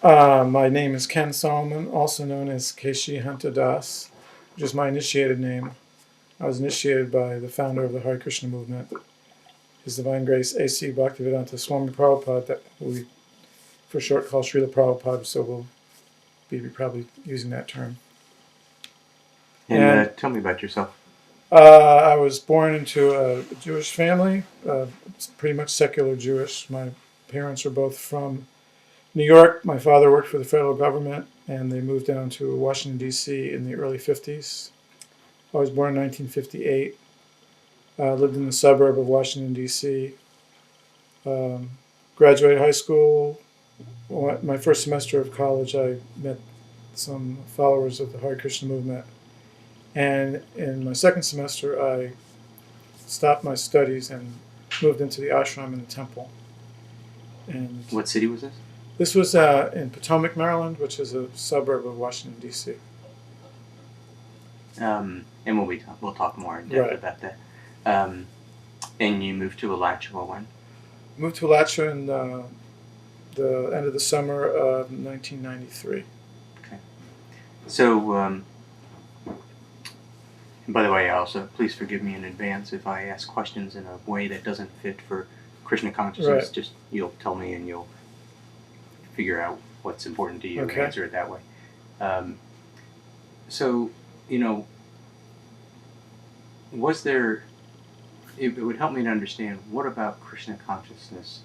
My name is Ken Solomon, also known as Keshi Hanta Das, which is my initiated name. I was initiated by the founder of the Hare Krishna movement, His Divine Grace A.C. Bhaktivedanta Swami Prabhupada, that we for short call Srila Prabhupada, so we'll be probably using that term. And tell me about yourself. I was born into a Jewish family, pretty much secular Jewish. My parents were both from New York. My father worked for the federal government, and they moved down to Washington, D.C. in the early 50s. I was born in 1958. Lived in the suburb of Washington, D.C. Um, Graduated high school. My first semester of college, I met some followers of the Hare Krishna movement. And in my second semester, I stopped my studies and moved into the ashram in the temple. And What city was this? this was in Potomac, Maryland, which is a suburb of Washington, D.C. And we'll talk more in depth about that. And you moved to Alachua when? Moved to Alachua in the end of the summer of 1993. Okay. So, by the way, also, please forgive me in advance if I ask questions in a way that doesn't fit for Krishna consciousness. Right. Just, you'll tell me and you'll figure out what's important to you and answer it that way. So, was there, it would help me to understand, what about Krishna consciousness?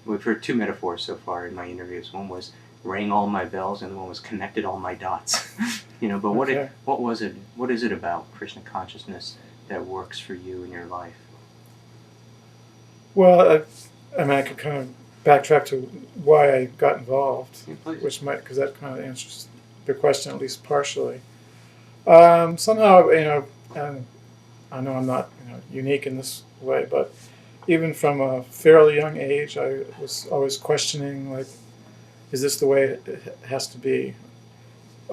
We've heard two metaphors so far in my interviews. One was rang all my bells, and the one was connected all my dots. But what was it? What is it about Krishna consciousness that works for you in your life? Well, I could kind of backtrack to why I got involved, because that kind of answers the question at least partially. Somehow, and I know I'm not unique in this way, but even from a fairly young age, I was always questioning, like, is this the way it has to be?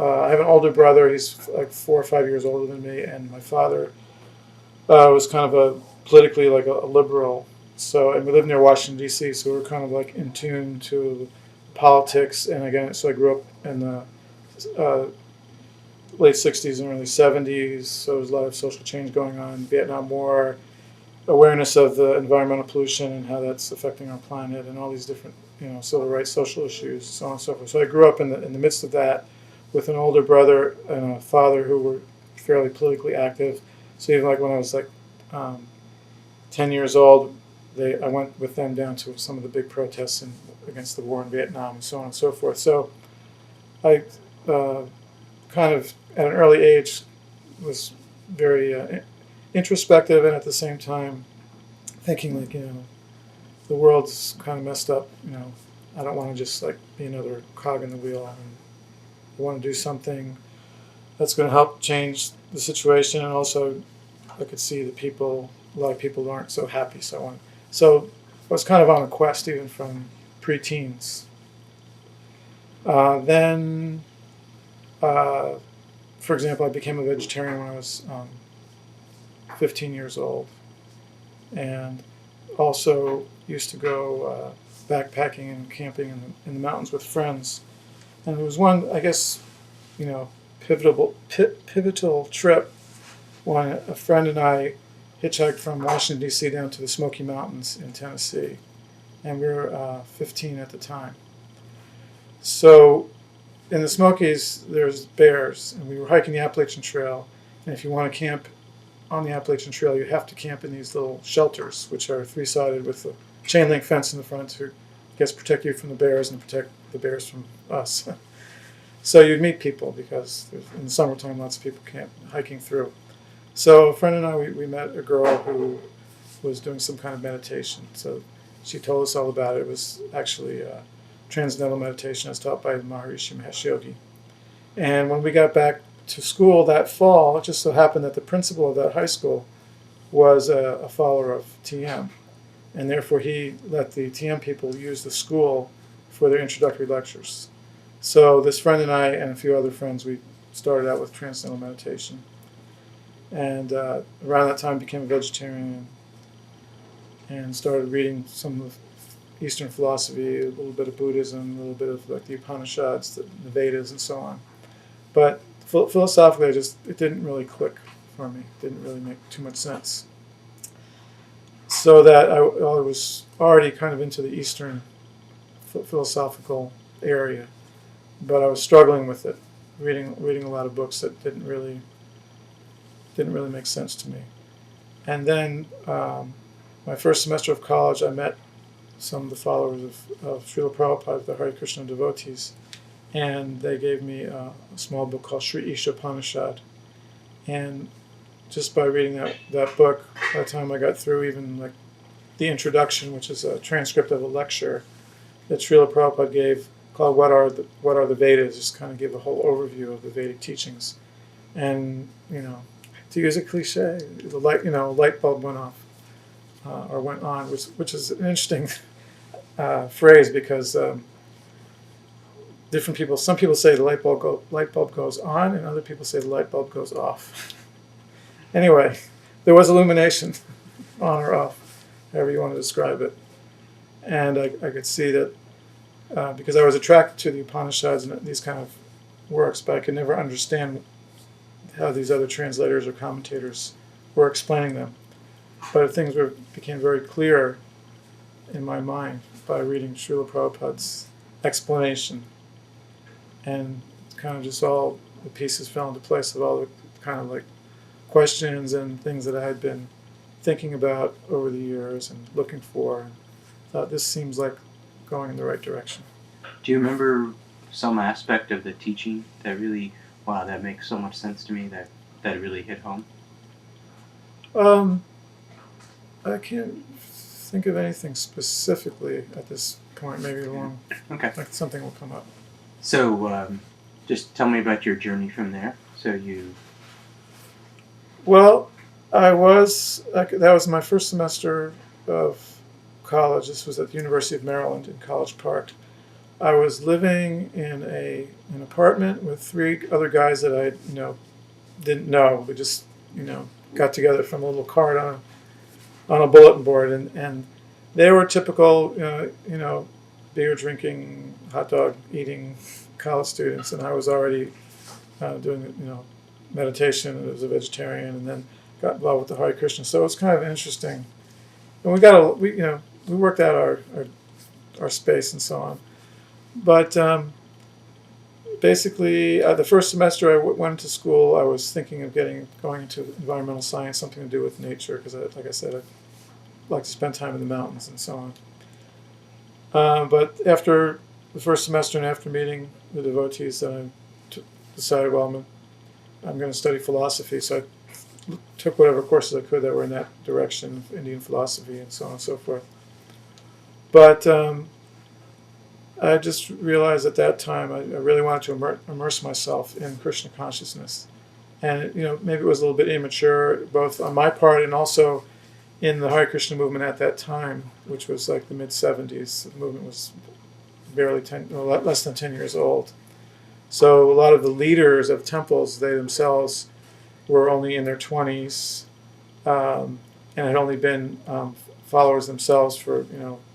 I have an older brother. He's like 4 or 5 years older than me, and my father was kind of a politically like a liberal. So, and we lived near Washington D.C., so we were kind of like in tune to politics. And again, so I grew up in the late 60s and early 70s. So there was a lot of social change going on, Vietnam War, awareness of the environmental pollution and how that's affecting our planet, and all these different civil rights, social issues, so on and so forth. So I grew up in the midst of that, with an older brother and a father who were fairly politically active. So even like when I was like 10 years old, I went with them down to some of the big protests against the war in Vietnam and so on and so forth. So I kind of at an early age was very introspective, and at the same time thinking like, the world's kind of messed up. I don't want to just like be another cog in the wheel. I want to do something that's going to help change the situation, and also I could see that a lot of people aren't so happy. So I was kind of on a quest even from pre-teens. Then, for example, I became a vegetarian when I was 15 years old, and also used to go backpacking and camping in the mountains with friends. And there was one, I guess, pivotal trip when a friend and I hitchhiked from Washington, D.C. down to the Smoky Mountains in Tennessee. And we were 15 at the time. So in the Smokies, there's bears, and we were hiking the Appalachian Trail. And if you want to camp on the Appalachian Trail, you have to camp in these little shelters, which are three-sided with a chain link fence in the front to, protect you from the bears and protect the bears from us. So you'd meet people, because in the summertime, lots of people camp hiking through. So a friend and I, we met a girl who was doing some kind of meditation. So she told us all about it. It was actually transcendental meditation as taught by Maharishi Mahesh Yogi. And when we got back to school that fall, it just so happened that the principal of that high school was a follower of TM. And therefore he let the TM people use the school for their introductory lectures. So this friend and I and a few other friends, we started out with transcendental meditation. And around that time became a vegetarian and started reading some of Eastern philosophy, a little bit of Buddhism, a little bit of like the Upanishads, the Vedas, and so on. But philosophically, it didn't really click for me. It didn't really make too much sense. So that I was already kind of into the Eastern philosophical area, but I was struggling with it, reading a lot of books that didn't really make sense to me. And then my first semester of college, I met some of the followers of Srila Prabhupada, the Hare Krishna devotees, and they gave me a small book called Sri Ishopanishad. And just by reading that book, by the time I got through even like the introduction, which is a transcript of a lecture that Srila Prabhupada gave called What Are the Vedas, just kind of give a whole overview of the Vedic teachings. And, to use a cliche, the light bulb went off or went on, which is an interesting phrase because different people. Some people say the light bulb goes on, and other people say the light bulb goes off. Anyway, there was illumination, on or off, however you want to describe it, and I could see that because I was attracted to the Upanishads and these kind of works, but I could never understand how these other translators or commentators were explaining them. But things became very clear in my mind by reading Srila Prabhupada's explanation. And kind of just all the pieces fell into place of all the kind of like questions and things that I had been thinking about over the years and looking for. And thought this seems like going in the right direction. Do you remember some aspect of the teaching that really, wow, that makes so much sense to me, that really hit home? I can't think of anything specifically at this point. Maybe Okay. Like something will come up. So, just tell me about your journey from there. Well, that was my first semester of college. This was at the University of Maryland in College Park. I was living in an apartment with 3 other guys that I didn't know. We just got together from a little card on a bulletin board, and they were typical beer drinking, hot dog eating college students, and I was already doing meditation as a vegetarian, and then got involved with the Hare Krishna. So it was kind of interesting, and we worked out our space and so on. But basically, the first semester I went to school, I was thinking of going into environmental science, something to do with nature, because like I said, I like to spend time in the mountains and so on. But after the first semester and after meeting the devotees, then I decided, well, I'm going to study philosophy. So I took whatever courses I could that were in that direction, Indian philosophy and so on and so forth. But I just realized at that time I really wanted to immerse myself in Krishna consciousness. And maybe it was a little bit immature, both on my part and also in the Hare Krishna movement at that time, which was like the mid-70s. The movement was less than 10 years old. So a lot of the leaders of temples, they themselves were only in their 20s and had only been followers themselves for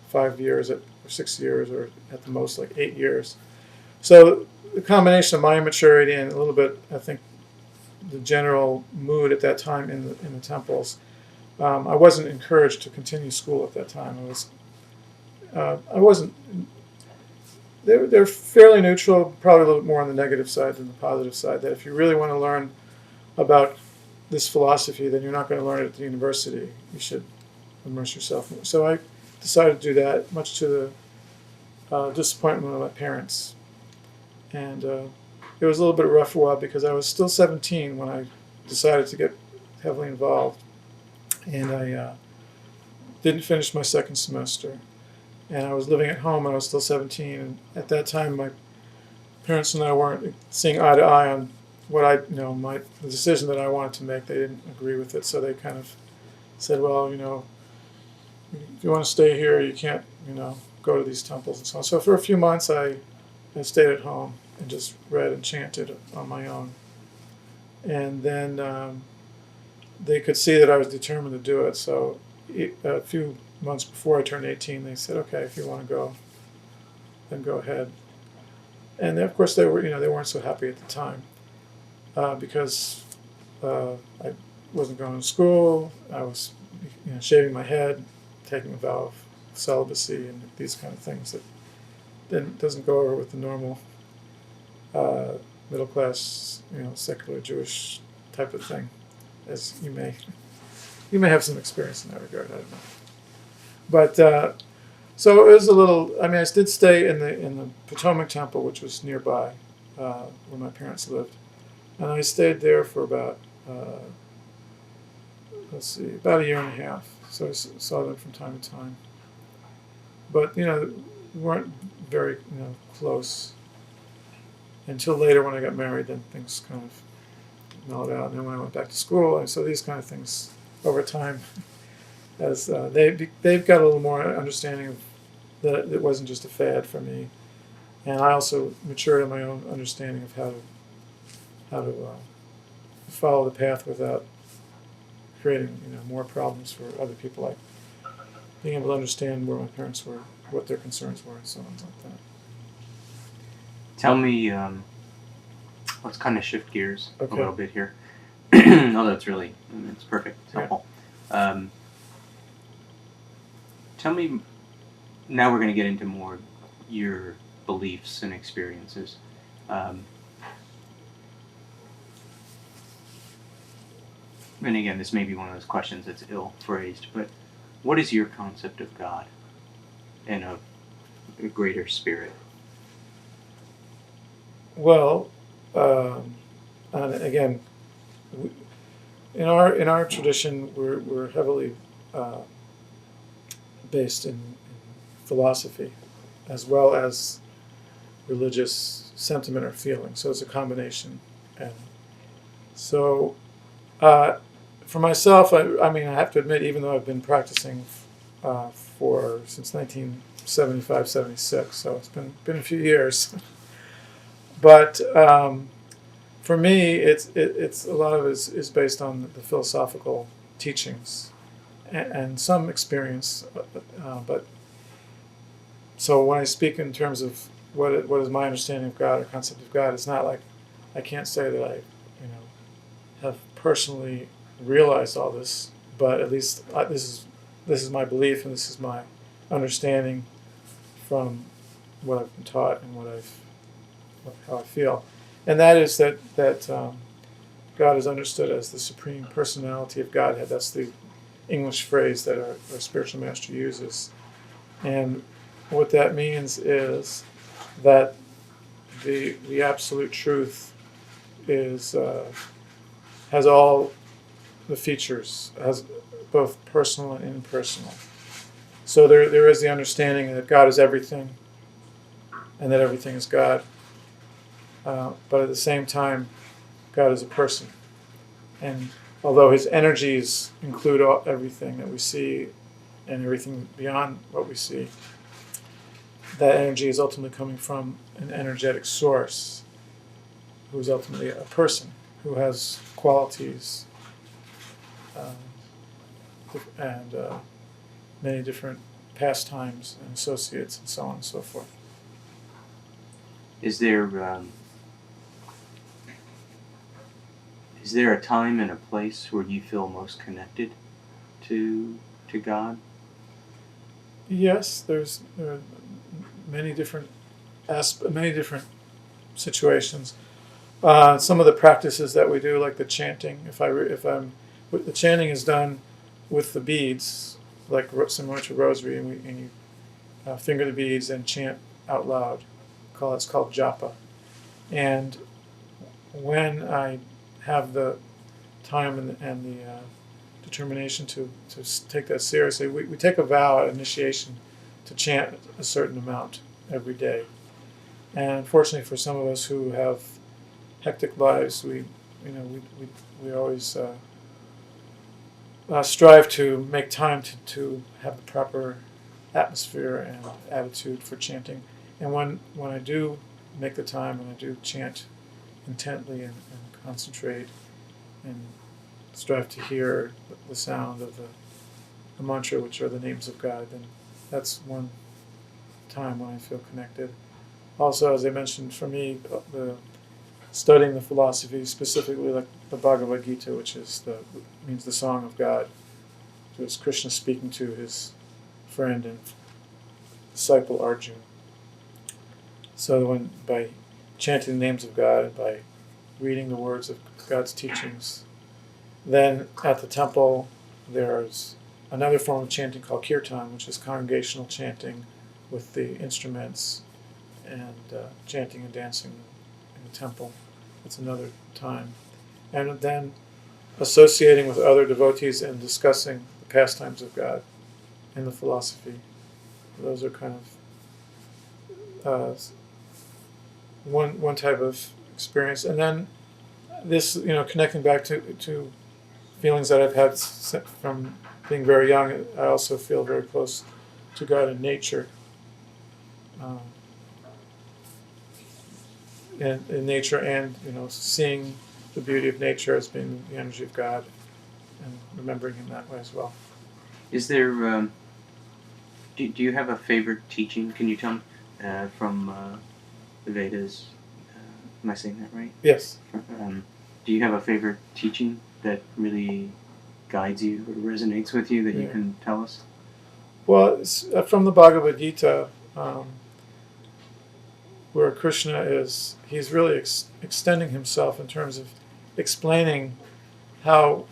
5 years or 6 years, or at the most like 8 years. So the combination of my immaturity and a little bit, I think, the general mood at that time in the temples, I wasn't encouraged to continue school at that time. I wasn't. They're fairly neutral, probably a little bit more on the negative side than the positive side. That if you really want to learn about this philosophy, then you're not going to learn it at the university. You should immerse yourself. So I decided to do that, much to the disappointment of my parents. And it was a little bit rough for a while because I was still 17 when I decided to get heavily involved. And I didn't finish my second semester. And I was living at home and I was still 17. And at that time, my parents and I weren't seeing eye to eye on what the decision that I wanted to make. They didn't agree with it. So they kind of said, well, if you want to stay here, you can't, go to these temples and so on. So for a few months, I stayed at home and just read and chanted on my own. And then they could see that I was determined to do it. So a few months before I turned 18, they said, okay, if you want to go, then go ahead. And of course they were, they weren't so happy at the time because I wasn't going to school. I was, shaving my head, taking a vow of celibacy, and these kind of things that then doesn't go over with the normal middle class, secular Jewish type of thing, as you may have some experience in that regard. I don't know, but so it was a little. I mean, I did stay in the Potomac Temple, which was nearby where my parents lived, and I stayed there for about about a year and a half. So I saw them from time to time, but we weren't very close until later when I got married. Then things kind of mellowed out, and then when I went back to school, and so these kind of things over time, as they've got a little more understanding of that it wasn't just a fad for me, and I also matured in my own understanding of how to follow the path without creating more problems for other people, like being able to understand where my parents were, what their concerns were, and so on like that. Tell me, let's kind of shift gears a Okay. little bit here. No, that's really, it's perfect. It's helpful. Tell me, now we're going to get into more your beliefs and experiences. And again, this may be one of those questions that's ill phrased, but what is your concept of God and of a greater spirit? Well, and again, in our tradition, we're heavily based in philosophy, as well as religious sentiment or feeling. So it's a combination, and so. For myself, I mean, I have to admit, even though I've been practicing since 1975, 76, so it's been a few years. But for me, it's a lot of it is based on the philosophical teachings and some experience. But so when I speak in terms of what is my understanding of God or concept of God, it's not like I can't say that I have personally realized all this, but at least this is my belief and this is my understanding from what I've been taught and how I feel, and that is that God is understood as the supreme personality of Godhead. That's the English phrase that our spiritual master uses, and what that means is that the absolute truth is has all the features, has both personal and impersonal. So there is the understanding that God is everything, and that everything is God. But at the same time, God is a person, and although His energies include everything that we see and everything beyond what we see, that energy is ultimately coming from an energetic source, who is ultimately a person who has qualities and many different pastimes and associates and so on and so forth. Is there a time and a place where you feel most connected to God? Yes, there are many different many different situations. Some of the practices that we do, like the chanting, the chanting is done with the beads, like similar to rosary, and you finger the beads and chant out loud. It's called japa. And when I have the time and the determination to take that seriously, we take a vow at initiation to chant a certain amount every day. And unfortunately, for some of us who have hectic lives, we always strive to make time to have the proper atmosphere and attitude for chanting. And when I do make the time and I do chant intently and concentrate and strive to hear the sound of a mantra, which are the names of God, then that's one time when I feel connected. Also, as I mentioned, for me, studying the philosophy, specifically like the Bhagavad Gita, which means the song of God. So it's Krishna speaking to his friend and disciple Arjuna. So by chanting the names of God and by reading the words of God's teachings, then at the temple there's another form of chanting called kirtan, which is congregational chanting with the instruments and chanting and dancing in the temple. That's another time. And then associating with other devotees and discussing the pastimes of God and the philosophy. Those are kind of one type of experience. And then this, connecting back to feelings that I've had from being very young, I also feel very close to God in nature. In nature, and seeing the beauty of nature as being the energy of God, and remembering Him that way as well. Is there? Do you have a favorite teaching? Can you tell me from the Vedas? Am I saying that right? Yes. Do you have a favorite teaching that really guides you or resonates with you that you can tell us? Well, it's from the Bhagavad Gita. Where Krishna he's really extending himself in terms of explaining how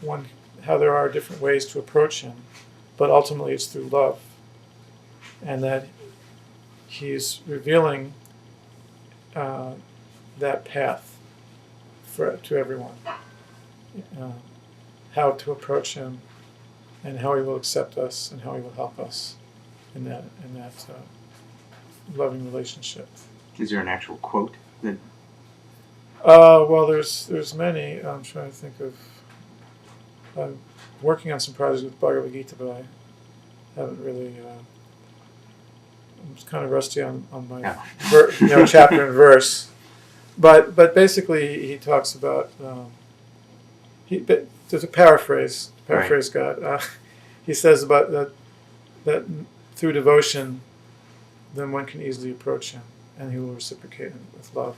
there are different ways to approach him, but ultimately it's through love, and that he's revealing that path to everyone, how to approach him, and how he will accept us, and how he will help us in that loving relationship. Is there an actual quote that? Well, there's many. I'm trying to think of. I'm working on some projects with Bhagavad Gita, but I haven't really. I'm just kind of rusty on my chapter and verse. But basically, he talks about. There's a paraphrase God. He says about that through devotion, then one can easily approach him, and he will reciprocate with love.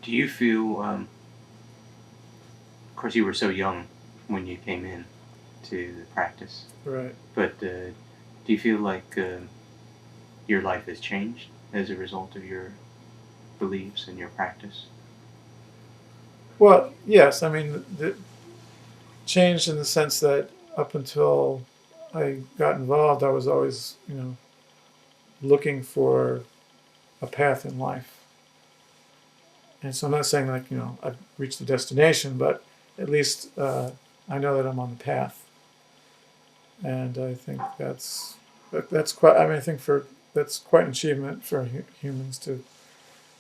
Do you feel, of course you were so young when you came in to the practice. Right. But do you feel like your life has changed as a result of your beliefs and your practice? Well, yes. I mean, the changed in the sense that up until I got involved, I was always, looking for a path in life. And so I'm not saying I've reached the destination, but at least I know that I'm on the path. And I think that's quite. I mean, I think that's quite an achievement for humans to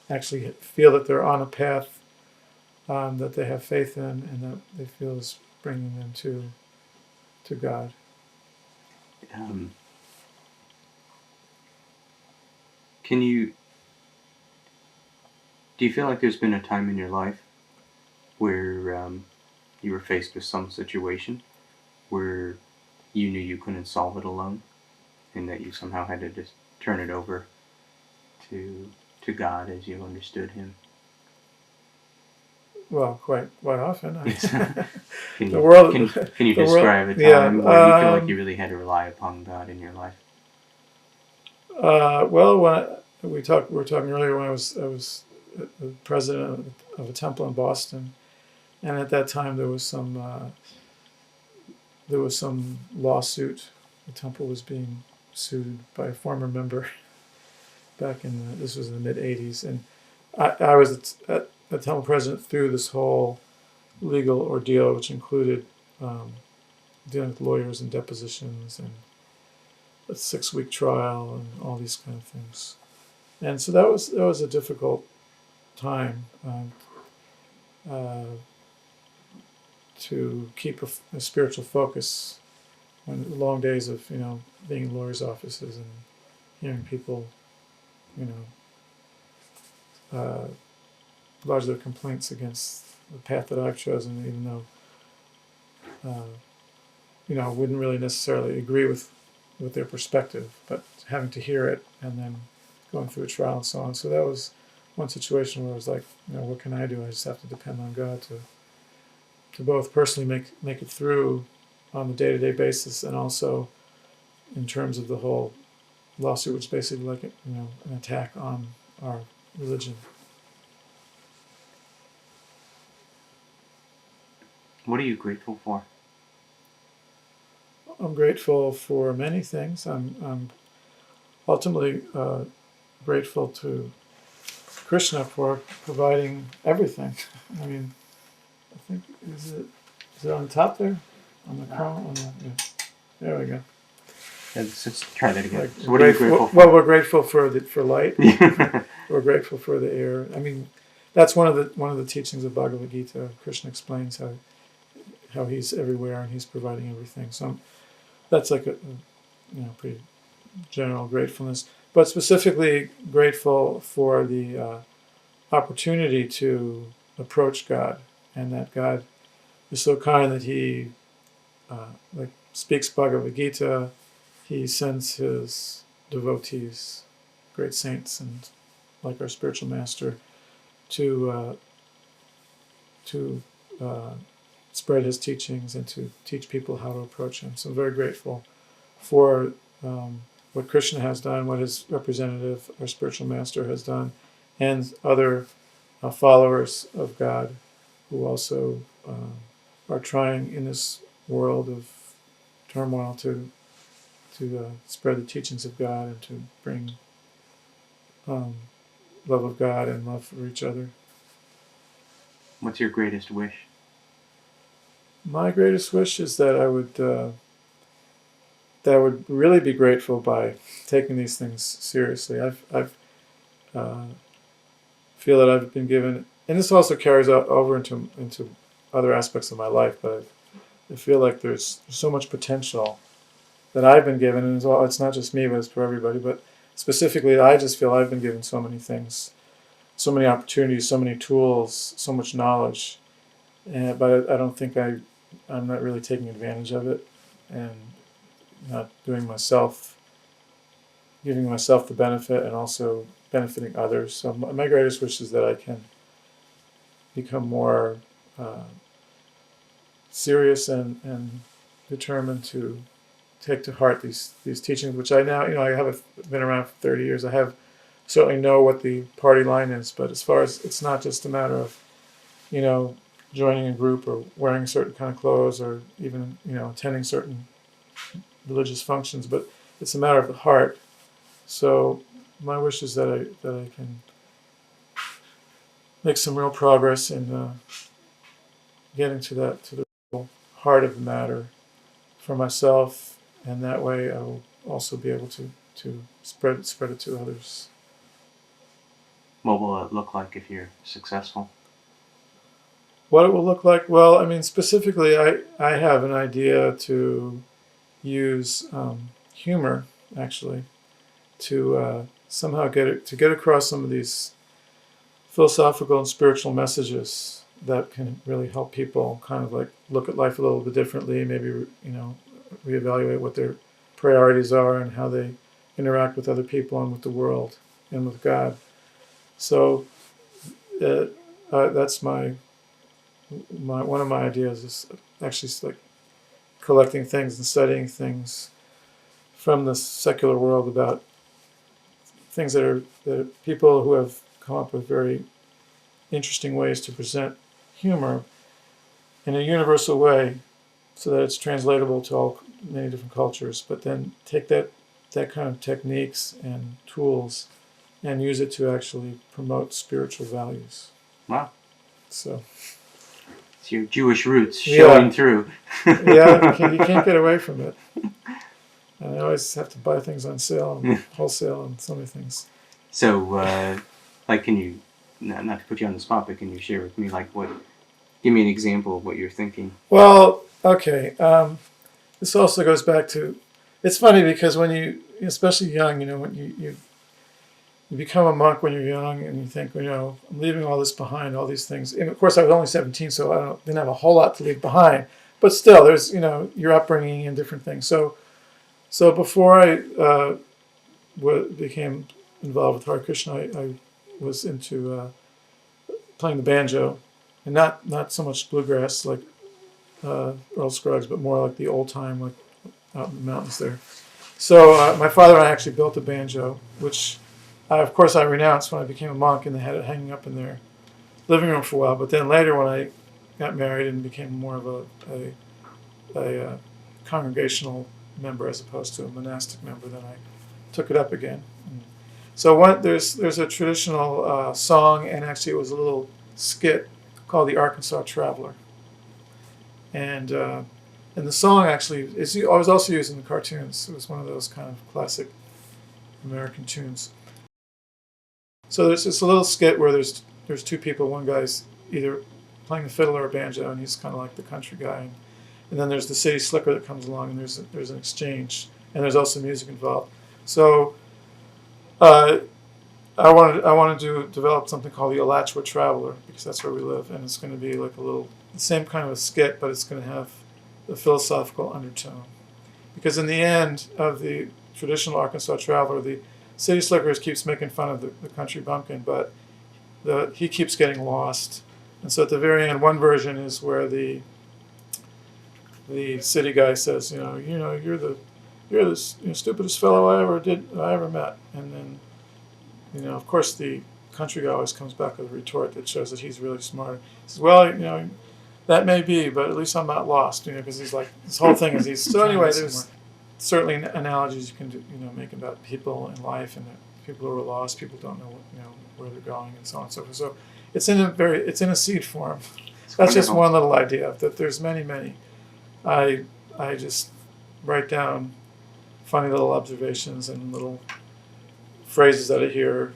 actually feel that they're on a path that they have faith in, and that they feel is bringing them to God. Do you feel like there's been a time in your life where you were faced with some situation where you knew you couldn't solve it alone, and that you somehow had to just turn it over to God as you understood Him? Well, quite often. Can you describe a time where you feel like you really had to rely upon God in your life? Well, we were talking earlier when I was the president of a temple in Boston, and at that time there was some lawsuit. The temple was being sued by a former member back this was in the mid '80s, and I was the temple president through this whole legal ordeal, which included dealing with lawyers and depositions and a 6-week trial and all these kind of things. And so that was a difficult time to keep a spiritual focus when long days of being in lawyers' offices and hearing people lodge their complaints against the path that I've chosen, even though wouldn't really necessarily agree with their perspective, but having to hear it and then going through a trial and so on. So that was one situation where I was like, what can I do? I just have to depend on God to both personally make it through on the day-to-day basis, and also in terms of the whole lawsuit, which is basically like an attack on our religion. What are you grateful for? I'm grateful for many things. I'm ultimately grateful to Krishna for providing everything. I mean, I think is it on top there, on the chrome? There we go. Let's try that again. Like, So what are you grateful for? Well, we're grateful for light. We're grateful for the air. I mean, that's one of the teachings of Bhagavad Gita. Krishna explains how he's everywhere and he's providing everything. So that's like a pretty general gratefulness, but specifically grateful for the opportunity to approach God, and that God is so kind that he speaks Bhagavad Gita. He sends his devotees, great saints, and like our spiritual master, to spread his teachings and to teach people how to approach him. So I'm very grateful for what Krishna has done, what his representative, our spiritual master, has done, and other followers of God who also are trying in this world of turmoil to spread the teachings of God and to bring love of God and love for each other. What's your greatest wish? My greatest wish is that I would really be grateful by taking these things seriously. I've feel that I've been given, and this also carries out over into other aspects of my life, but I feel like there's so much potential that I've been given, and it's not just me, but it's for everybody. But specifically, I just feel I've been given so many things, so many opportunities, so many tools, so much knowledge, but I don't think I'm not really taking advantage of it, and not giving myself the benefit, and also benefiting others. So my greatest wish is that I can become more serious and determined to take to heart these teachings, which I now, I have been around for 30 years. I have certainly know what the party line is, but as far as, it's not just a matter of, joining a group or wearing certain kind of clothes or even, attending certain religious functions, but it's a matter of the heart. So my wish is that I can make some real progress in getting to the real heart of the matter for myself, and that way I will also be able to spread it to others. What will it look like if you're successful? What it will look like? Well, I mean, specifically, I have an idea to use humor, actually, to somehow get across some of these philosophical and spiritual messages that can really help people kind of like look at life a little bit differently, maybe, reevaluate what their priorities are and how they interact with other people and with the world and with God. So that's my one of my ideas is actually like collecting things and studying things from the secular world about things that are people who have come up with very interesting ways to present humor in a universal way, so that it's translatable to many different cultures. But then take that kind of techniques and tools and use it to actually promote spiritual values. Wow. So it's your Jewish roots showing through. Yeah, you can't get away from it. And I always have to buy things on sale and wholesale and so many things. So, can you, not to put you on the spot, but can you share with me, give me an example of what you're thinking? Well, okay. This also goes back to, it's funny because when you, especially young, when you become a monk when you're young and you think, I'm leaving all this behind, all these things. And of course, I was only 17, so I didn't have a whole lot to leave behind. but still, there's your upbringing and different things. So before I became involved with Hare Krishna, I was into playing the banjo, and not so much bluegrass like Earl Scruggs, but more like the old time, like out in the mountains there. So my father and I actually built a banjo, which of course I renounced when I became a monk, and they had it hanging up in their living room for a while. But then later, when I got married and became more of a congregational member as opposed to a monastic member, then I took it up again. So there's a traditional song, and actually it was a little skit called the Arkansas Traveler, and the song actually I was also using the cartoons. It was one of those kind of classic American tunes. So there's this little skit where there's two people. One guy's either playing the fiddle or a banjo, and he's kind of like the country guy. And then there's the city slicker that comes along, and there's an exchange, and there's also music involved. So I wanted to develop something called the Alachua Traveler, because that's where we live, and it's going to be like the same kind of a skit, but it's going to have the philosophical undertone. Because in the end of the traditional Arkansas Traveler, the city slicker keeps making fun of the country bumpkin, but he keeps getting lost. And so at the very end, one version is where the city guy says, you're the stupidest fellow I ever met. And then, of course, the country guy always comes back with a retort that shows that he's really smart. He says, well, that may be, but at least I'm not lost, because he's like, this whole thing is he's. So anyway, there's certainly analogies you can do, make about people in life, and that people who are lost, people don't know where they're going, and so on and so forth. So it's in a seed form. That's just one little idea. That there's many. I just write down funny little observations and little phrases that I hear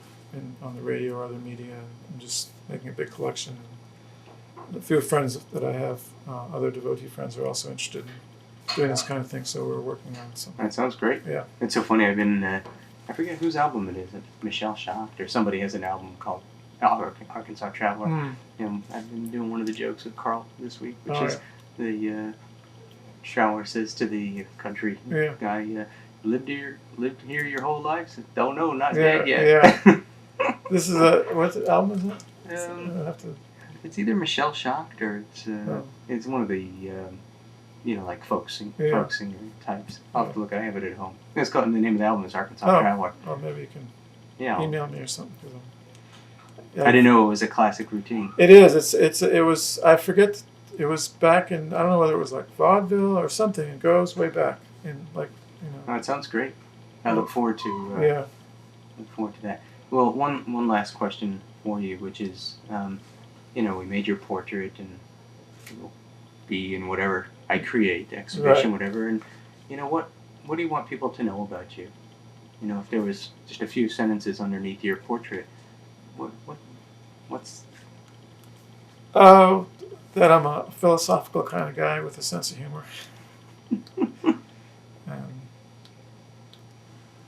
on the radio or other media, and just making a big collection. And a few friends that I have, other devotee friends, are also interested in doing this kind of thing, so we're working on something. That sounds great. Yeah. It's so funny. I've been, I forget whose album it is. Michelle Schacht or somebody has an album called Arkansas Traveler. Mm. And I've been doing one of the jokes with Carl this week, which is yeah. the traveler says to the country guy, lived here your whole life? Says, don't know, not dead yet. Yeah. This is what album is it? It's either Michelle Schacht or it's one of the like folk singer types. I'll have to look. I have it at home. It's called, the name of the album is Arkansas Traveler. Oh, maybe you can email me or something. I didn't know it was a classic routine. It is. It was. I forget. It was back in, I don't know whether it was like vaudeville or something. It goes way back in Oh, it sounds great. I look forward to. Look forward to that. Well, one last question for you, which is, we made your portrait, and it'll be in whatever I create, exhibition, whatever. And what do you want people to know about you? If there was just a few sentences underneath your portrait, what's that I'm a philosophical kind of guy with a sense of humor.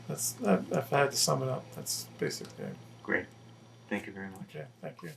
That's if I had to sum it up, that's basically it. Great. Thank you very much. Okay, thank you.